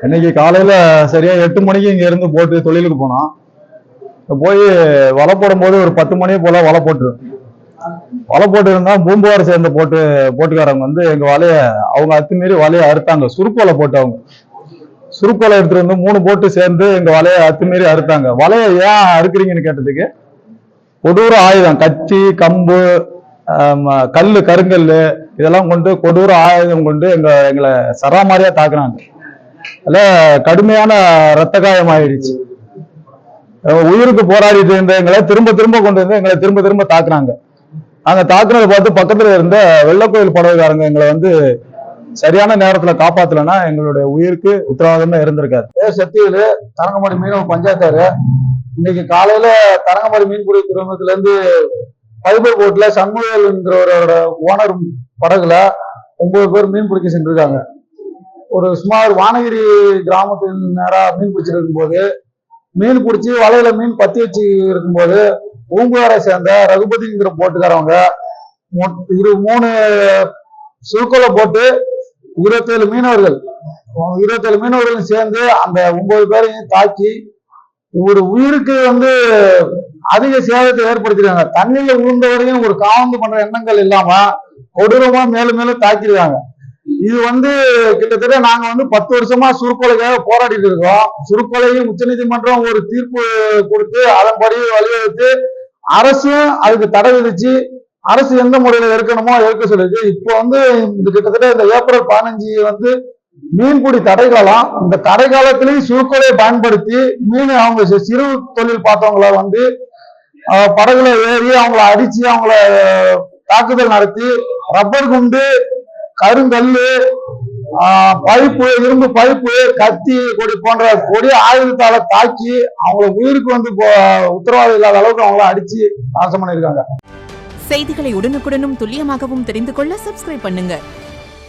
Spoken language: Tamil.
இன்னைக்கு காலையில சரியா 8 மணிக்கு இங்க இருந்து போட்டு தொழிலுக்கு போனோம். போய் வலை போடும் போது ஒரு 10 மணி போல வலை போட்டு இருந்தா பூம்புவாரை சேர்ந்த போட்டுக்காரங்க வந்து எங்க வலைய அவங்க அத்துமீறி வலையை அறுத்தாங்க. சுருக்கோலை போட்டு அவங்க சுருக்கோலை எடுத்துட்டு வந்து 3 போட்டு சேர்ந்து எங்க வலையை அத்துமீறி அறுத்தாங்க. வலையை ஏன் அறுக்குறீங்கன்னு கேட்டதுக்கு கொடூர ஆயுதம், கத்தி, கம்பு, கல்லு, கருங்கல்லு இதெல்லாம் கொண்டு கொடூர ஆயுதம் கொண்டு எங்களை சராமாரியா தாக்குனாங்க. அதுல கடுமையான ரத்த காயம் ஆயிடுச்சு. உயிருக்கு போராடிட்டு இருந்த எங்களை திரும்ப கொண்டு வந்து எங்களை திரும்ப தாக்குனாங்க. நாங்க தாக்குனதை பார்த்து பக்கத்துல இருந்த வெள்ளக்கோயில் படகுக்காரங்க எங்களை வந்து சரியான நேரத்துல காப்பாத்தலன்னா எங்களுடைய உயிருக்கு உத்தரவாதமே இருந்திருக்காரு. சத்தியில தரங்கம்பாடி மீனவ பஞ்சாயத்தாரு இன்னைக்கு காலையில தரங்கம்பாடி மீன்பிடி துறைமுகத்துல இருந்து ஃபைபர் போட்ல சண்முகவேல் என்கிறவரோட ஓனர் படகுல 9 பேர் மீன் பிடிக்க சென்றிருக்காங்க. ஒரு சுமார் வானகிரி கிராமத்தில் நேரா மீன் பிடிச்சிட்டு இருக்கும்போது மீன் பிடிச்சி வலையில மீன் பத்தி வச்சு இருக்கும்போது பூம்புகாரை சேர்ந்த ரகுபதிங்கிற போட்டுக்காரவங்க 3 சுருக்கோலை போட்டு 27 மீனவர்கள் சேர்ந்து அந்த 9 பேரையும் தாக்கி ஒரு உயிருக்கு வந்து அதிக சேதத்தை ஏற்படுத்திருக்காங்க. தண்ணியில விழுந்தவரையும் ஒரு காவந்து பண்ற எண்ணங்கள் இல்லாம கொடூரமா மேலும் தாக்கிருக்காங்க. இது வந்து கிட்டத்தட்ட நாங்க வந்து 10 வருஷமா சுருக்கோலைக்காக போராடிட்டு இருக்கோம். சுருக்கோலையும் உச்சநீதிமன்றம் ஒரு தீர்ப்பு கொடுத்து அதன்படி வழிவகுத்து அரசும் அதுக்கு தடை விதிச்சு அரசு எந்த முறையில எடுக்கணுமோ எடுக்க சொல்லிருக்கு. இப்போ வந்து இந்த கிட்டத்தட்ட இந்த ஏப்ரல் 15 வந்து மீன்பிடி தடைகாலம். இந்த தடை காலத்திலேயும் சுருக்கோலையை பயன்படுத்தி மீன் அவங்க சிறு தொழில் பார்த்தவங்கள வந்து படகுல ஏறி அவங்கள அடிச்சு அவங்கள தாக்குதல் நடத்தி ரப்பர் குண்டு, கருங்கல்லு, பைப்பு, இரும்பு பைப்பு, கத்தி கொடி போன்ற கொடிய ஆயுதத்தால தாக்கி அவங்கள உயிருக்கு வந்து உத்தரவாதம் இல்லாத அளவுக்கு அவங்கள அடிச்சு நாசம் பண்ணிருக்காங்க. செய்திகளை உடனுக்குடனும் துல்லியமாகவும் தெரிந்து கொள்ள சப்ஸ்கிரைப் பண்ணுங்க.